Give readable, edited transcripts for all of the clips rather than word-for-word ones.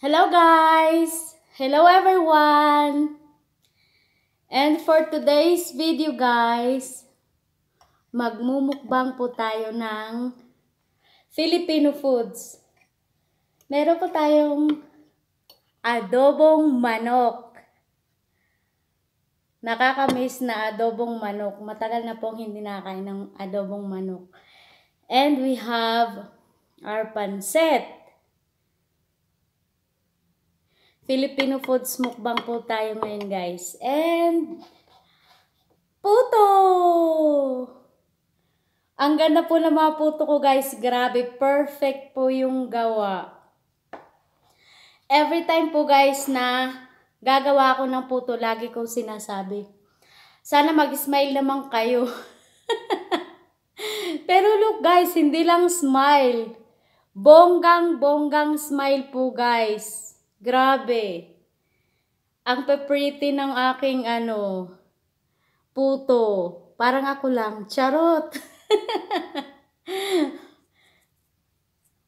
Hello guys! Hello everyone! And for today's video guys, magmumukbang po tayo ng Filipino foods. Meron po tayong adobong manok. Nakakamiss na adobong manok. Matagal na pong hindi nakakain ng adobong manok. And we have our pansit. Filipino foods mukbang po tayo ngayon guys. And puto! Ang ganda po ng mga puto ko guys. Grabe, perfect po yung gawa. Every time po guys na gagawa ako ng puto, lagi kong sinasabi, sana mag-smile naman kayo. Pero look guys, hindi lang smile. Bonggang smile po guys. Grabe. Ang pretty ng aking puto. Parang ako lang. Charot.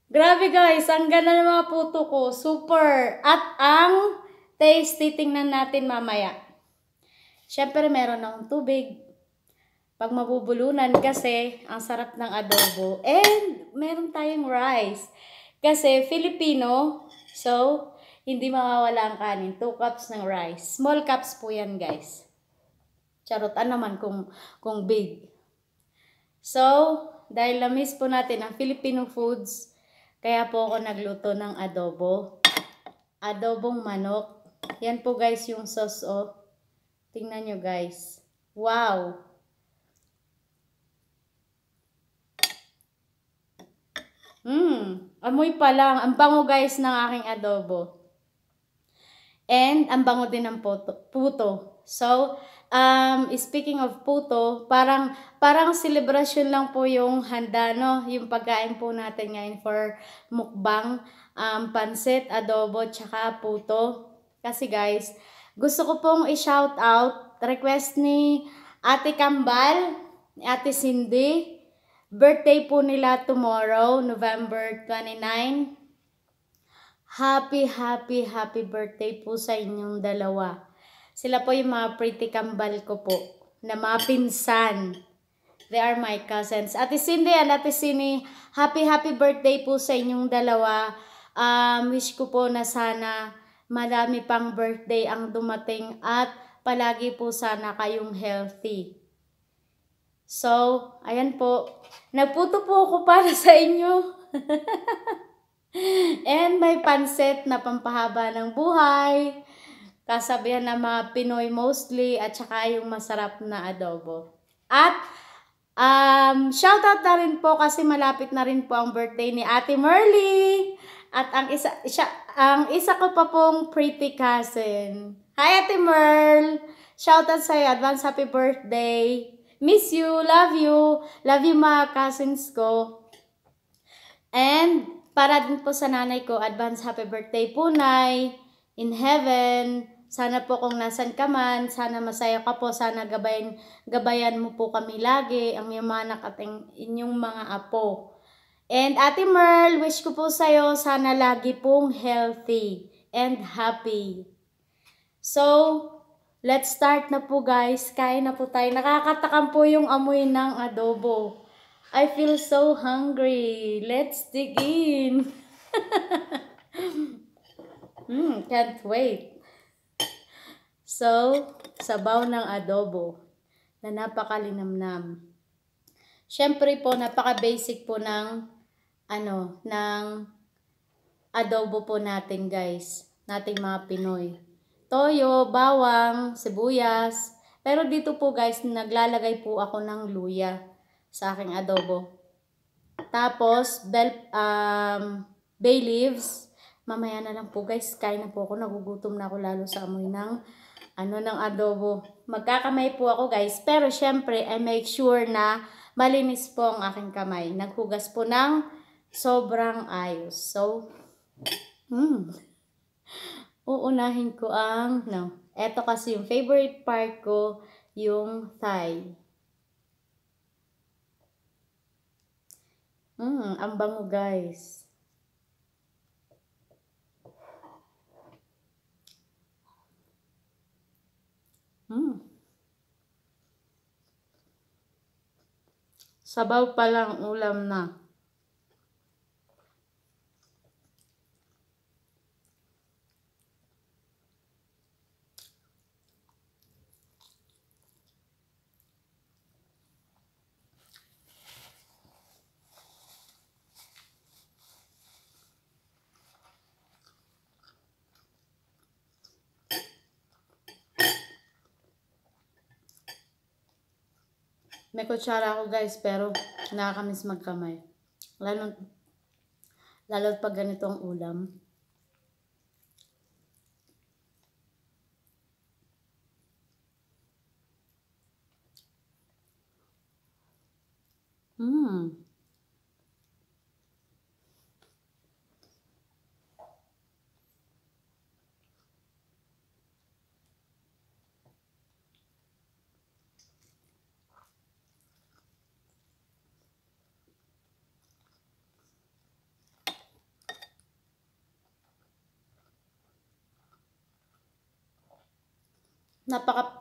Grabe guys, ang ganda ng mga puto ko. Super. At ang tasty, tingnan natin mamaya. Siyempre meron akong tubig. Pag mabubulunan kasi ang sarap ng adobo. And meron tayong rice. Kasi Filipino, so hindi mawawala ang kanin. 2 cups ng rice. Small cups po yan guys. Charotan naman kung big. So, dahil na-miss po natin ang Filipino foods, kaya po ako nagluto ng adobo. Adobong manok. Yan po guys yung sauce oh. Tingnan nyo guys. Wow! Amoy pa lang. Ang bango guys ng aking adobo. And ang bango din ng puto. So, speaking of puto, parang celebration lang po yung handa, no? Yung pagkain po natin ngayon for mukbang, pansit, adobo, tsaka puto. Kasi guys, gusto ko pong i-shout out, request ni Ate Kambal, ni Ate Cindy. Birthday po nila tomorrow, November 29. Happy birthday po sa inyong dalawa. Sila po yung mga pretty kambal ko po, na mga pinsan. They are my cousins. Ate Cindy and Ate Cindy, happy birthday po sa inyong dalawa. Wish ko po na sana marami pang birthday ang dumating at palagi po sana kayong healthy. So, ayan po. Nagputo po ako para sa inyo. And may pansit na pampahaba ng buhay. Kasabihan ng mga Pinoy mostly. At saka yung masarap na adobo. At shoutout na rin po kasi malapit na rin po ang birthday ni Ate Merly. At ang isa ko pa pong pretty cousin. Hi Ate Merl! Shoutout sa'yo. Advance happy birthday. Miss you. Love you. Love you mga cousins ko. And para din po sa nanay ko, advance happy birthday po, Nay. In heaven, sana po kung nasan ka man, sana masaya ka po, sana gabayan mo po kami lagi, ang iyong mga anak at inyong mga apo. And Ate Merl, wish ko po sa'yo, sana lagi pong healthy and happy. So, let's start na po guys. Kain na po tayo. Nakakatakam po yung amoy ng adobo. I feel so hungry. Let's dig in. Can't wait. So, sabaw ng adobo na napakalinamnam. Siyempre po, napaka-basic po ng adobo po natin guys. Nating mga Pinoy. Toyo, bawang, sibuyas. Pero dito po guys, naglalagay po ako ng luya sa aking adobo. Tapos, bay leaves. Mamaya na lang po guys, kain na po ako. Nagugutom na ako lalo sa amoy ng adobo. Magkakamay po ako guys. Pero syempre, I make sure na malinis po ang aking kamay. Naghugas po ng sobrang ayos. So, uunahin ko eto kasi yung favorite part ko, yung thigh. Ang bango guys. Sabaw pa lang, ulam na. May kutsara ako guys, pero nakakamiss magkamay. Lalo pag ganito ang ulam.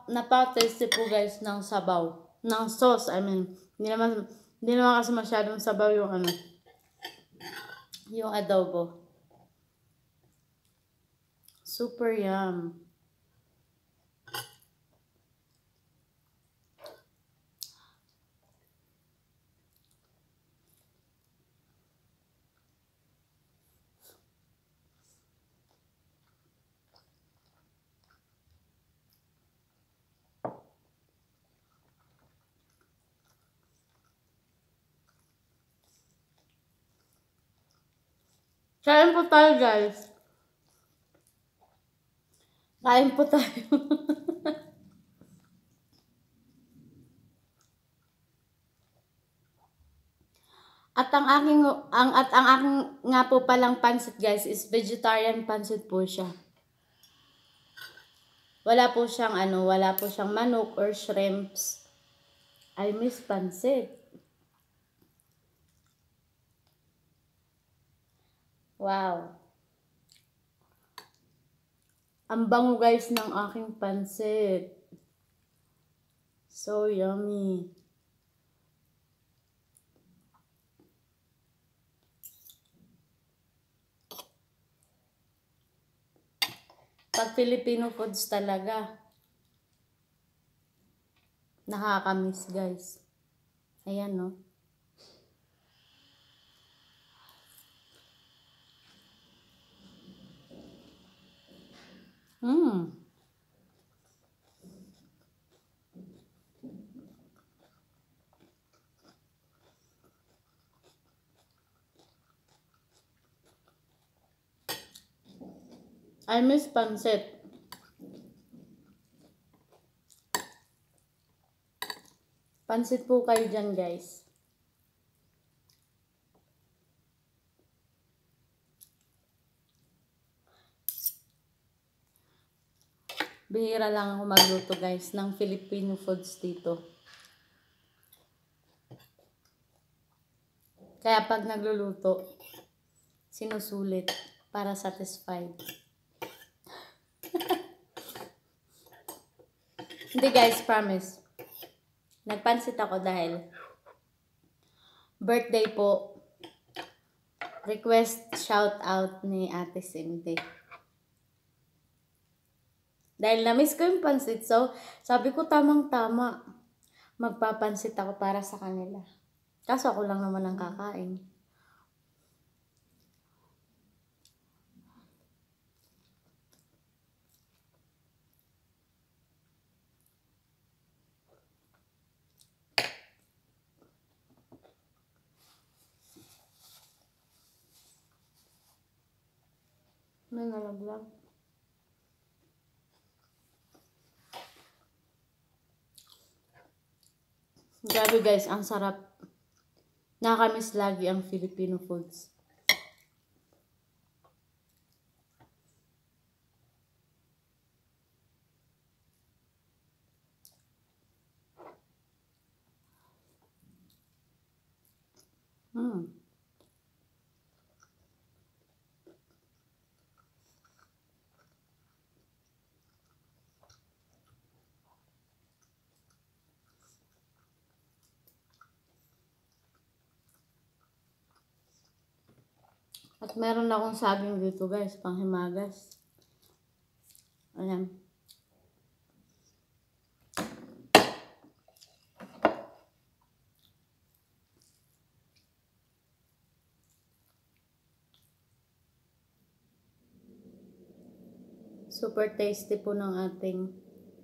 Napaka-tasty po guys ng sabaw. Ng sauce, I mean. Hindi naman kasi masyadong sabaw yung yung adobo. Super yum. Kain po tayo guys. Kain po tayo. At ang aking nga po palang pansit guys is vegetarian pansit po siya. Wala po siyang manok or shrimps. I miss pansit. Wow. Ang bango guys ng aking pansit. So yummy. Pag Filipino foods talaga. Nakakamiss guys. Ayan no. I miss pansit. Pansit po kayo dyan guys. Bihira lang ako magluto guys ng Filipino foods dito. Kaya pag nagluluto, sinusulit para satisfied. Hindi guys, promise. Nagpansit ako dahil birthday po. Request shout out ni Ate Cindy. Dahil na-miss ko yung pansit, so sabi ko tamang-tama. Magpapansit ako para sa kanila. Kaso ako lang naman ang kakain. May nalaglag. Grabe guys, ang sarap. Nakakamiss lagi ang Filipino foods. At meron akong saging dito guys, panghimagas. Ayan. Super tasty po ng ating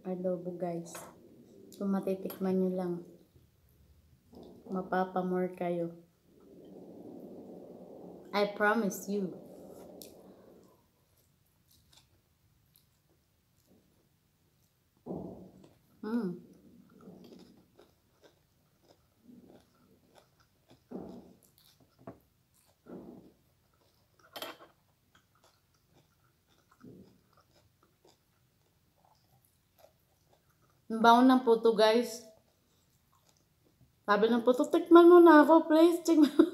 adobo guys. Kung matitikman nyo lang, mapapamore kayo. I promise you. Ang bango ng puto guys. Sabi ng puto, tikman mo na ako please. Tikman mo.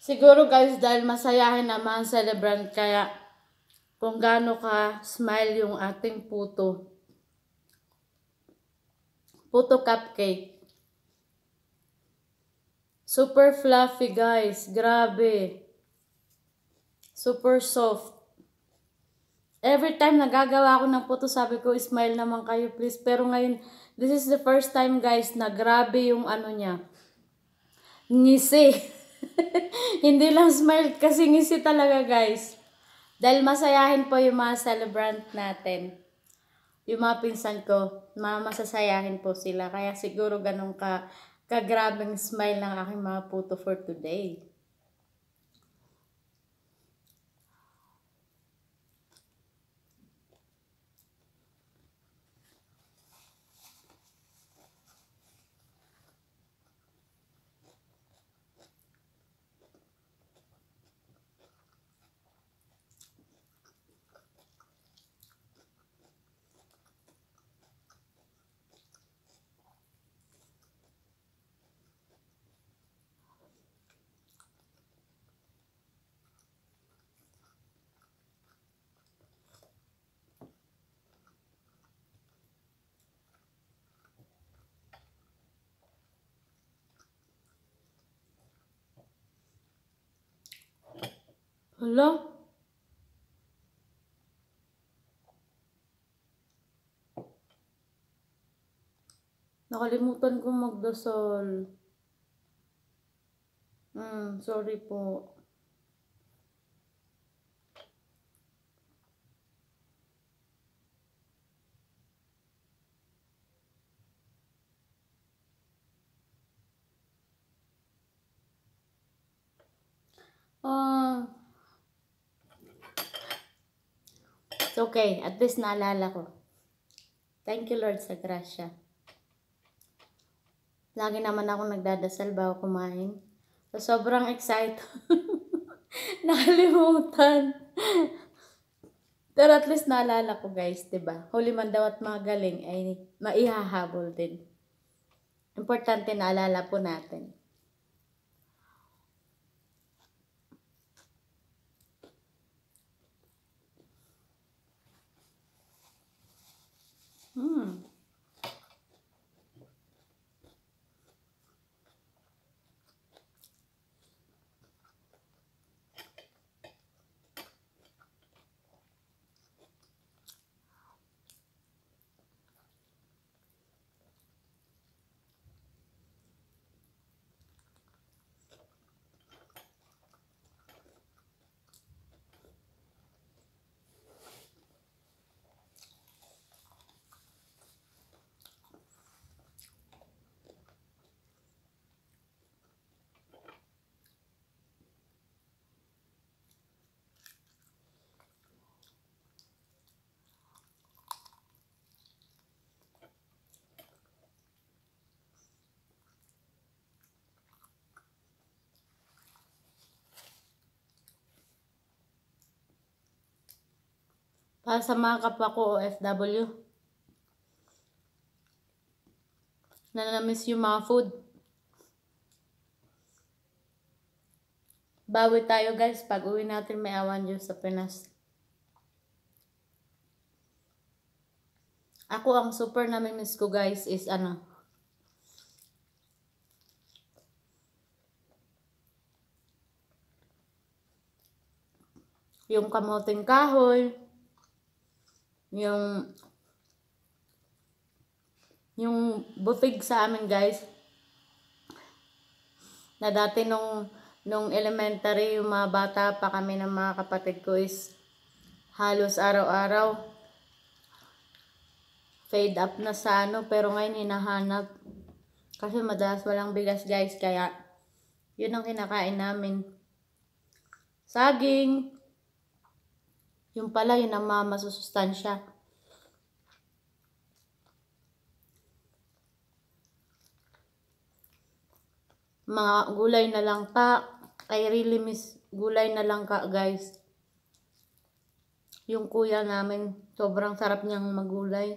Siguro guys, dahil masayahin naman celebrant, kaya kung gaano ka smile yung ating puto. Puto cupcake. Super fluffy guys, grabe. Super soft. Every time nagagawa ako ng puto, sabi ko, smile naman kayo please. Pero ngayon, this is the first time guys na grabe yung ano niya. Ngisi. Hindi lang smile kasi ngisi talaga guys. Dahil masayahin po yung mga celebrant natin. Yung mga pinsan ko, masasayahin po sila. Kaya siguro ganun kagrabing smile ng aking mga puto for today. Hala? Nakalimutan kong magdasal. Sorry po. It's okay. At least naalala ko. Thank you Lord sa grasya. Lagi naman ako nagdadasal bago kumain. So, sobrang excited. Nakalimutan. Pero at least naalala ko guys, diba? Huli man daw at magaling ay maihahabol din. Importante naalala po natin. Para sa mga kapwa ko OFW na na-miss yung mga food. Bawi tayo guys, pag uwi natin may awan Diyos sa Pinas. Ako ang super nami-miss ko guys is yung kamoting kahoy, yung butig sa amin guys, na dati nung elementary, yung mga bata pa kami ng mga kapatid ko is halos araw-araw. Fade up na sa pero ngayon hinahanap. Kasi madalas walang bigas guys, kaya yun ang kinakain namin. Saging. Yung pala, yun ang mga masusustansya. Mga gulay na langka. I really miss gulay na langka guys. Yung kuya namin, sobrang sarap niyang magulay.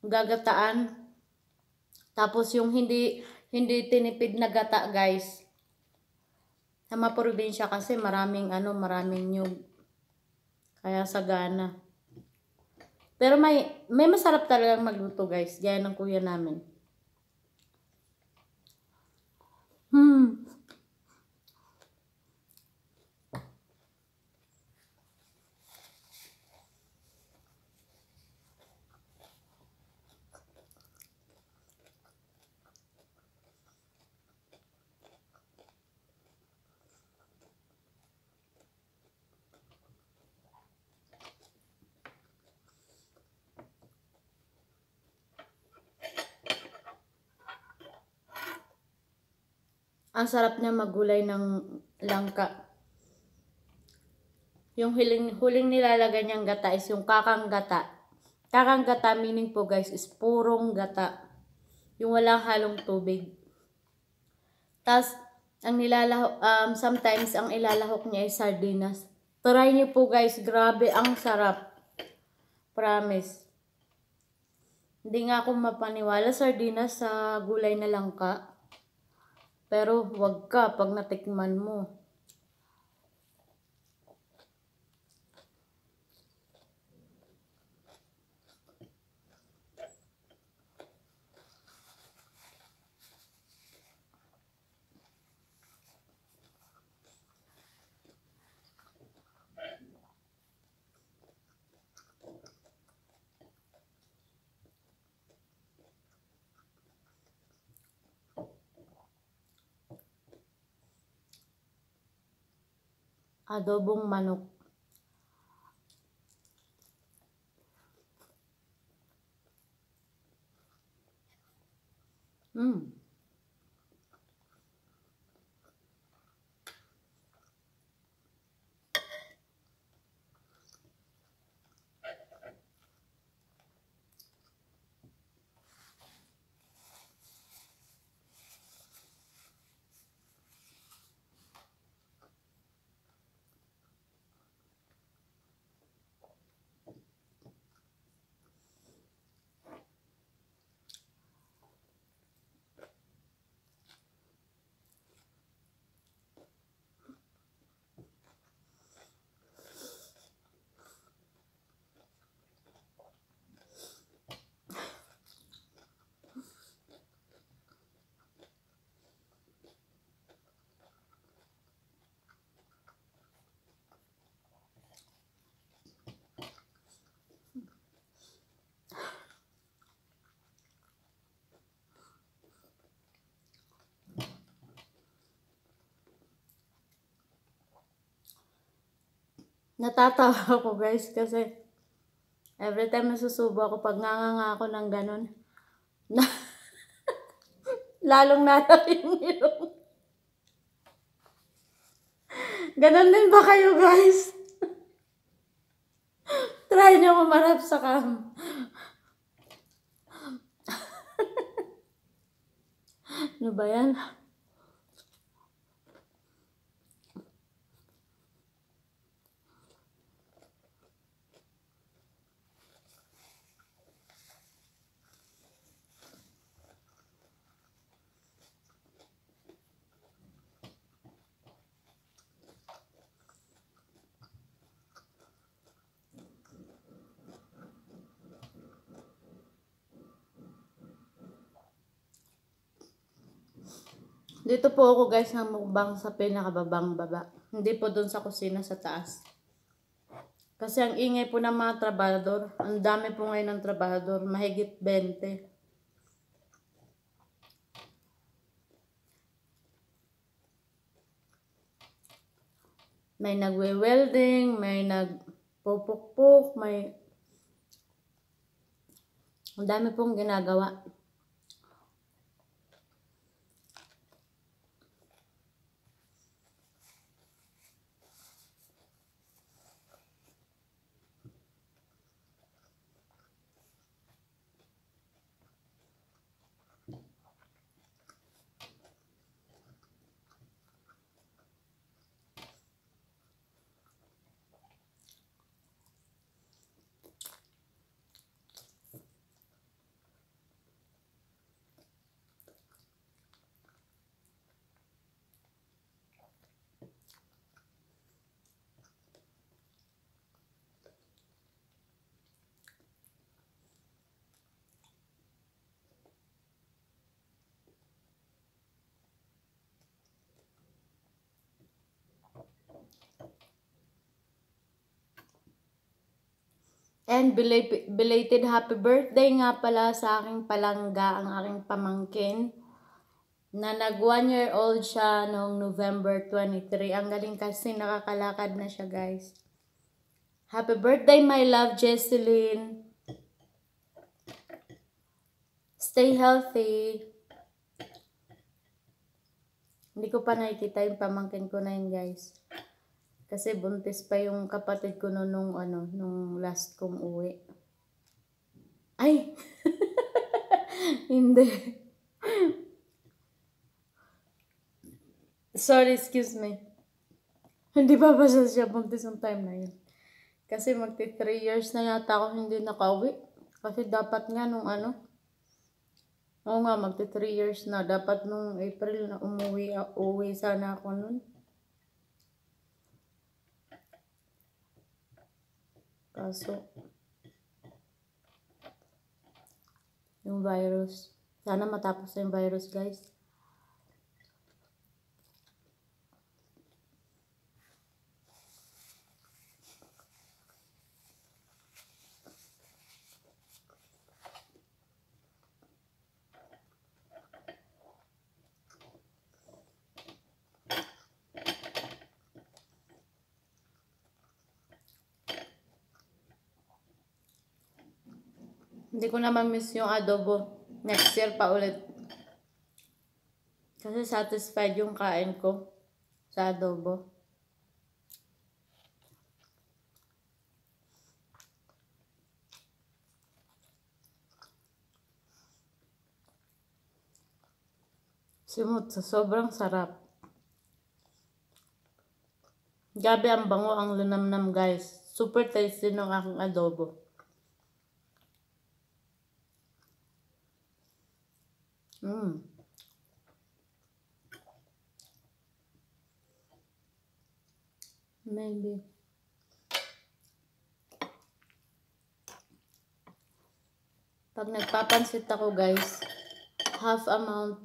Gagataan. Tapos yung hindi tinipid na gata guys. Sa mga probinsya kasi maraming nyug. Kaya sagana. Pero may masarap talagang magluto guys. Gaya ng kuya namin. Ang sarap niya magulay ng langka. Yung huling nilalagay niyang gata is yung kakang gata. Kakang gata meaning po guys is purong gata. Yung walang halong tubig. Tas ang sometimes ang ilalahok niya ay sardinas. Try niyo po guys, grabe ang sarap. Promise. Hindi nga ako mapaniwala sardinas sa gulay na langka. Pero wag ka pag natikman mo. Adobong manok. Natatawa ako guys kasi every time nasusubo ako pag nganganga ako ng ganun. Lalong nalaki yung ilong. Ganon din ba kayo guys? Try nyo kumarap sa cam. Ano ba yan? Dito po ako guys ng mukbang sa pinakababang baba. Hindi po doon sa kusina sa taas. Kasi ang ingay po ng mga trabahador. Ang dami po ngayon ng trabahador. Mahigit 20. May nagwe-welding, may nagpupukpuk, may... Ang dami pong ginagawa. And belated happy birthday nga pala sa aking palangga, ang aking pamangkin. Na nag 1 year old siya noong November 23. Ang galing kasi nakakalakad na siya guys. Happy birthday my love Jesseline. Stay healthy. Hindi ko pa nakikita yung pamangkin ko na yun guys. Kasi buntis pa yung kapatid ko nung last kong uwi. Ay! Hindi. Sorry, excuse me. Hindi pa ba siya buntis ng time na yun? Kasi magti 3 years na yata ako hindi nakauwi. Kasi dapat nga nung oo nga, magti 3 years na. Dapat nung April na uwi sana ako nun. Kaso, yung virus. Sana matapos na yung virus, guys. Hindi ko na ma-miss yung adobo. Next year pa ulit. Kasi satisfied yung kain ko sa adobo. Simot sa sobrang sarap. Gabi ang bango, ang lunamnam guys. Super tasty ng aking adobo. Maybe. Pag nagpapansit ako guys, half amount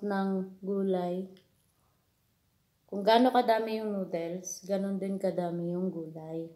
ng gulay. Kung gaano kadami yung noodles, ganon din kadami yung gulay.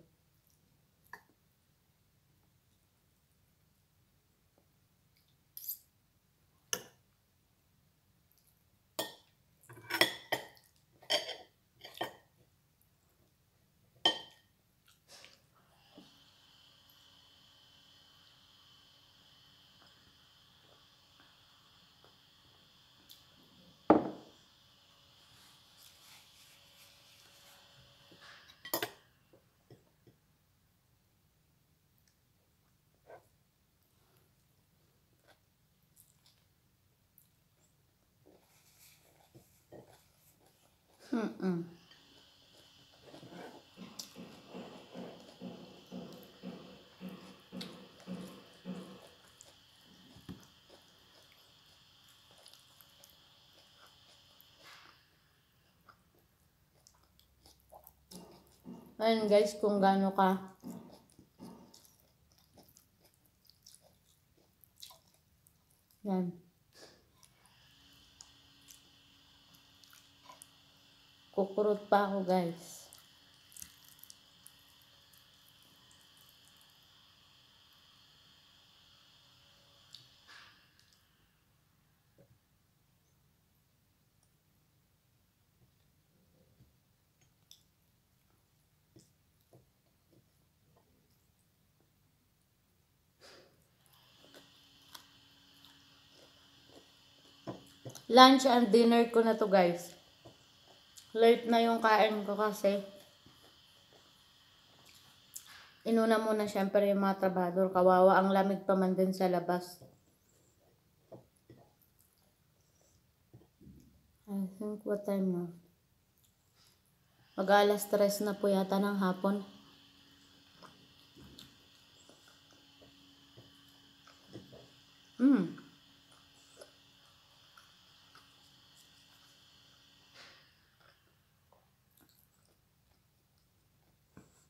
Ayun guys, kung gaano ka yan. Nagkukurot pa ako, guys. Lunch and dinner ko na to, guys. Late na yung kain ko kasi inuna muna syempre yung mga trabahador. Kawawa, ang lamig pa man din sa labas. I think what time na? Mag-alas 3 na po yata ng hapon.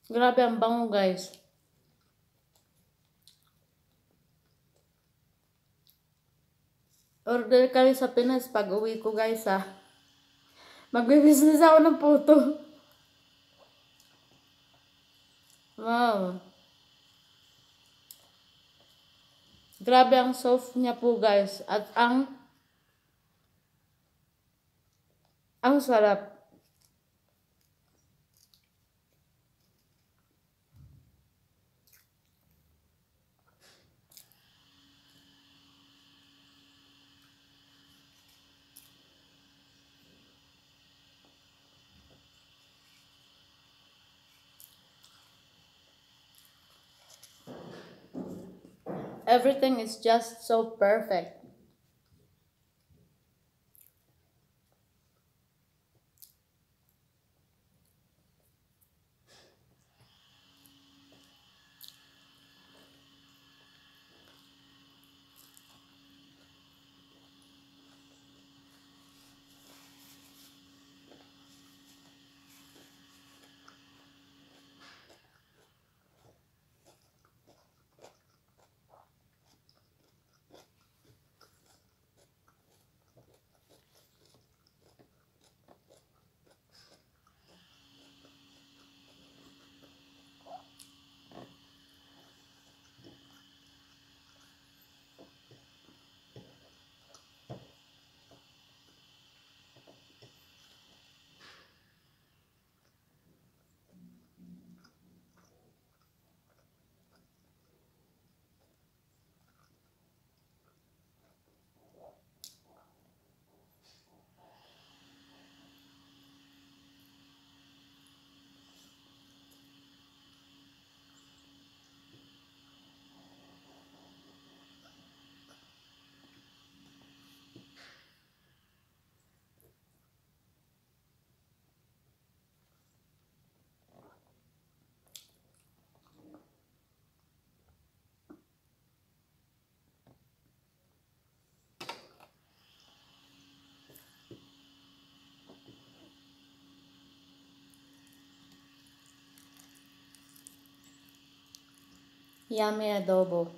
Grabe ang bango, guys. Order kayo sa Pinas pag uwi ko, guys, ha. Magbe-business ako ng puto. Wow. Grabe ang soft niya po, guys. At ang sarap. Everything is just so perfect. Yummy adobo.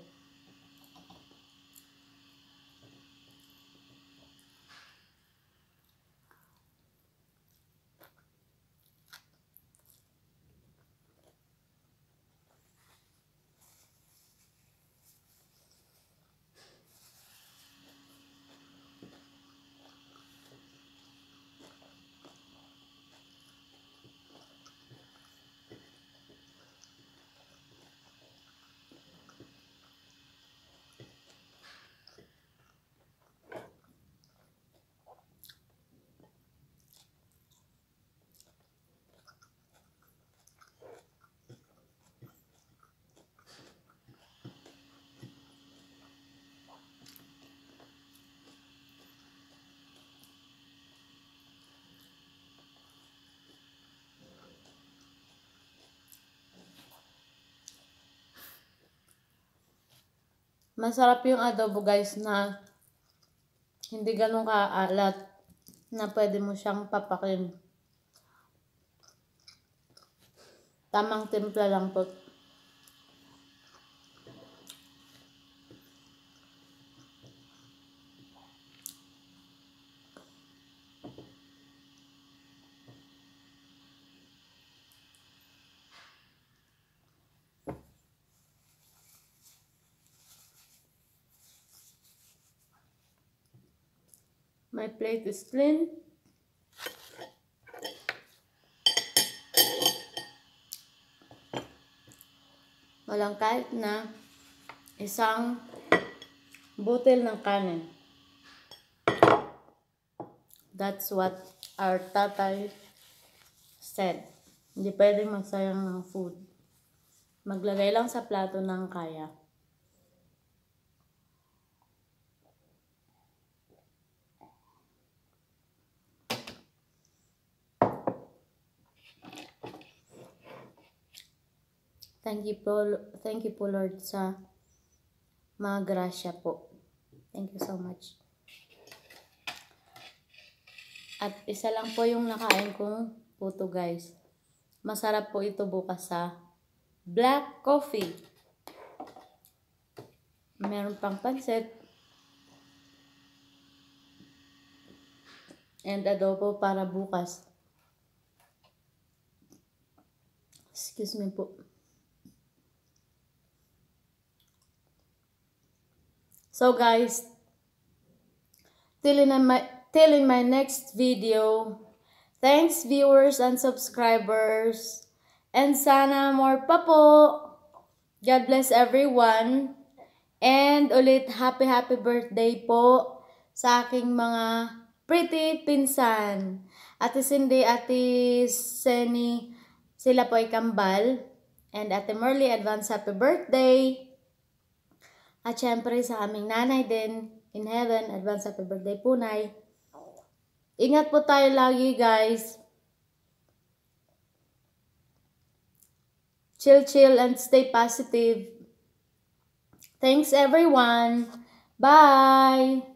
Masarap yung adobo, guys, na hindi ganun kaalat na pwede mo siyang papakin. Tamang timpla lang po. My plate is clean. Walang kahit na isang butil ng kanin. That's what our tatay said. Hindi pwedeng magsayang ng food. Maglagay lang sa plato ng kaya. Thank you po Lord sa mga grasya po. Thank you so much. At isa lang po yung nakain kong puto guys. Masarap po ito bukas sa black coffee. Meron pang pansit. And adobo para bukas. Excuse me po. So guys, till in my next video, thanks viewers and subscribers, and sana more pa po. God bless everyone, and ulit happy birthday po sa aking mga pretty pinsan. Ate Cindy, Ate Seni, sila po ay kambal, and Ate Merly, advance happy birthday. At syempre sa aming nanay din, in heaven, advance happy birthday po, Nay. Ingat po tayo lagi, guys. Chill and stay positive. Thanks, everyone. Bye!